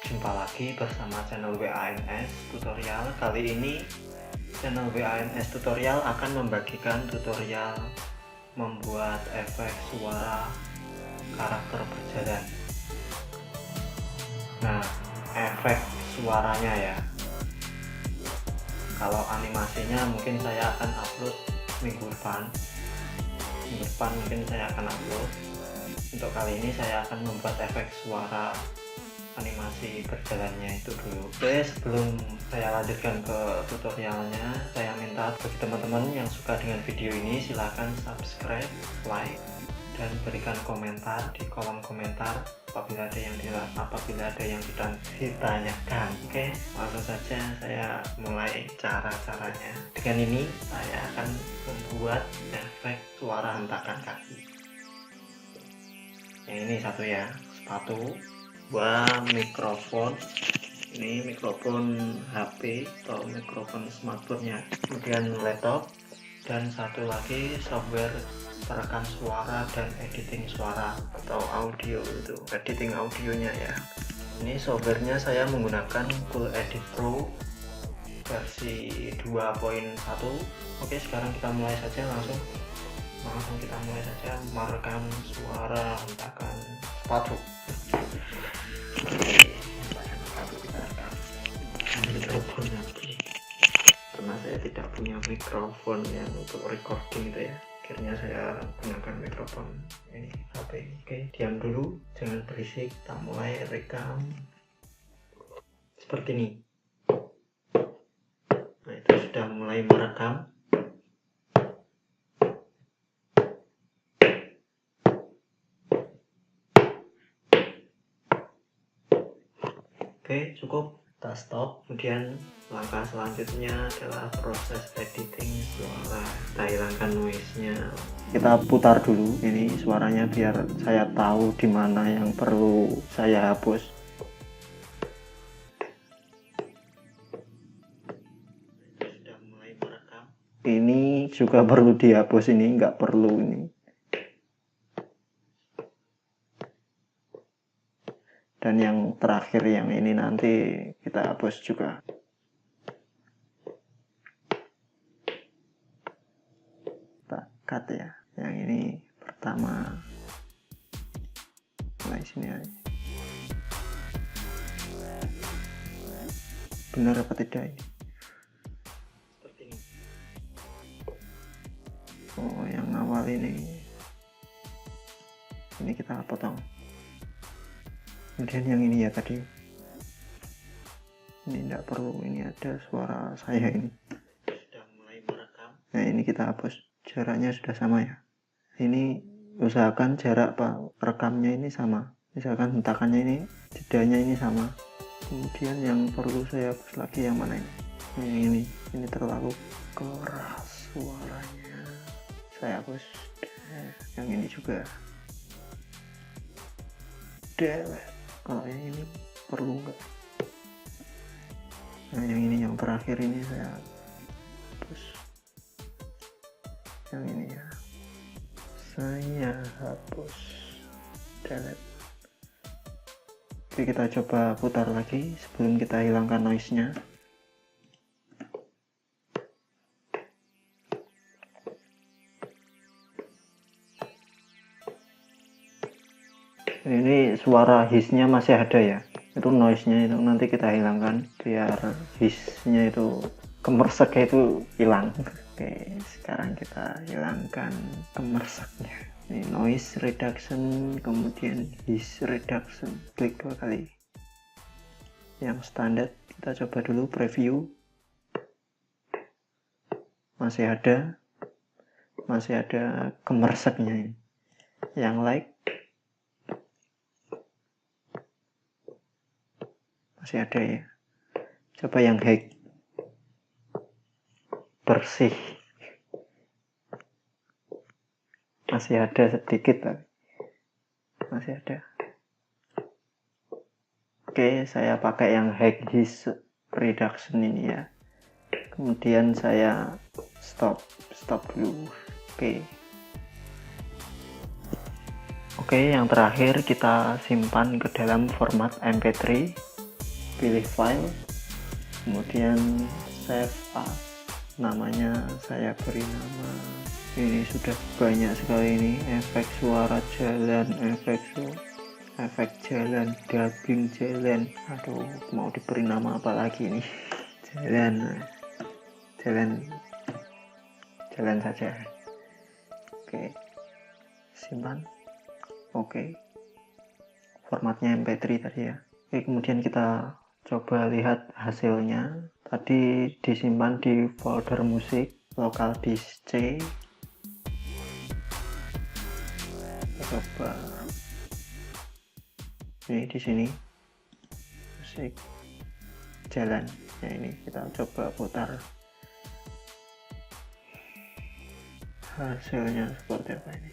Jumpa lagi bersama channel WANS Tutorial. Kali ini channel WANS Tutorial akan membagikan tutorial membuat efek suara karakter berjalan. Nah, efek suaranya ya. Kalau animasinya mungkin saya akan upload minggu depan. Minggu depan mungkin saya akan upload. Untuk kali ini saya akan membuat efek suara animasi berjalannya itu dulu. Oke, sebelum saya lanjutkan ke tutorialnya, saya minta bagi teman-teman yang suka dengan video ini silahkan subscribe, like, dan berikan komentar di kolom komentar apabila ada yang ditanyakan. Oke, langsung saja saya mulai cara-caranya. Dengan ini saya akan membuat efek suara hentakan kaki. Yang ini satu ya, sepatu, dua mikrofon, ini mikrofon HP atau mikrofon smartphone-nya, kemudian laptop, dan satu lagi software perekam suara dan editing suara atau audio, itu editing audionya ya. Ini softwarenya saya menggunakan Cool Edit Pro versi 2.1. Oke, sekarang kita mulai saja, langsung kita mulai saja merekam suara hentakan sepatu. Mikrofon lagi, karena saya tidak punya mikrofon yang untuk recording itu ya, akhirnya saya gunakan mikrofon ini HP. Oke, diam dulu, jangan berisik, kita mulai rekam seperti ini. Nah, itu sudah mulai merekam. Oke, cukup, kita stop. Kemudian langkah selanjutnya adalah proses editing suara. Kita hilangkan noise-nya. Kita putar dulu ini suaranya biar saya tahu di mana yang perlu saya hapus. Sudah mulai merekam. Ini juga perlu dihapus, ini nggak perlu ini. Dan yang terakhir yang ini nanti kita hapus juga. Kita cut ya. Yang ini pertama. Mulai sini aja. Benar apa tidak ini? Seperti ini. Oh, yang awal ini. Ini kita potong. Kemudian yang ini ya tadi, ini tidak perlu, ini ada suara saya ini. Sudah mulai merekam. Nah, ini kita hapus, jaraknya sudah sama ya. Ini usahakan jarak rekamnya ini sama, misalkan hentakannya ini, jedanya ini sama. Kemudian yang perlu saya hapus lagi yang mana ini? Nah, yang ini terlalu keras suaranya, saya hapus. Yang ini juga, delete. Kalau yang ini perlu enggak? Nah, yang ini yang terakhir ini saya hapus. Yang ini ya, saya hapus, delete. Oke, kita coba putar lagi sebelum kita hilangkan noise-nya. Ini suara hissnya masih ada ya, itu noise-nya itu nanti kita hilangkan biar hissnya itu, kemerseknya itu hilang. Oke, sekarang kita hilangkan kemerseknya. Ini noise reduction, kemudian hiss reduction, klik 2 kali. Yang standar kita coba dulu preview, masih ada kemerseknya ini. Yang like masih ada ya. Coba yang high, bersih, masih ada sedikit tapi masih ada. Oke, saya pakai yang high hiss reduction ini ya. Kemudian saya stop dulu. Oke, yang terakhir kita simpan ke dalam format MP3. pilih file, kemudian save as, namanya saya beri nama, ini sudah banyak sekali ini, efek suara jalan, efek jalan, dubbing jalan, aduh mau diberi nama apa lagi nih, jalan saja. Oke, simpan. Oke, formatnya MP3 tadi ya. Oke, kemudian kita coba lihat hasilnya. Tadi disimpan di folder musik, lokal disk C. Kita coba ini di sini musik jalan ya, ini kita coba putar hasilnya seperti apa ini.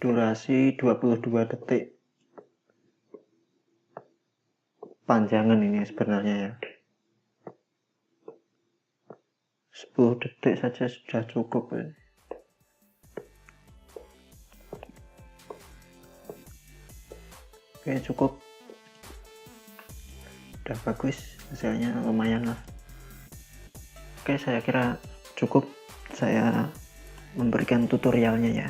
Durasi 22 detik, panjangan ini sebenarnya ya, 10 detik saja sudah cukup ya. Oke, cukup, udah bagus hasilnya, lumayan lah. Oke, saya kira cukup saya memberikan tutorialnya ya.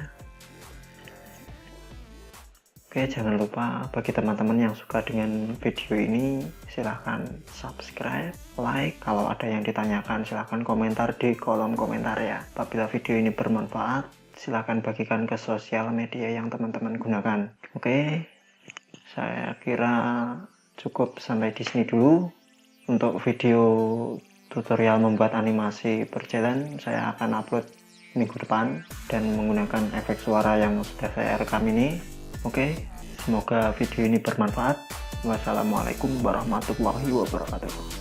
Oke, jangan lupa bagi teman-teman yang suka dengan video ini, silahkan subscribe, like, kalau ada yang ditanyakan silahkan komentar di kolom komentar ya. Apabila video ini bermanfaat, silahkan bagikan ke sosial media yang teman-teman gunakan. Oke, saya kira cukup sampai di sini dulu. Untuk video tutorial membuat animasi berjalan, saya akan upload minggu depan dan menggunakan efek suara yang sudah saya rekam ini. Oke, semoga video ini bermanfaat. Wassalamualaikum warahmatullahi wabarakatuh.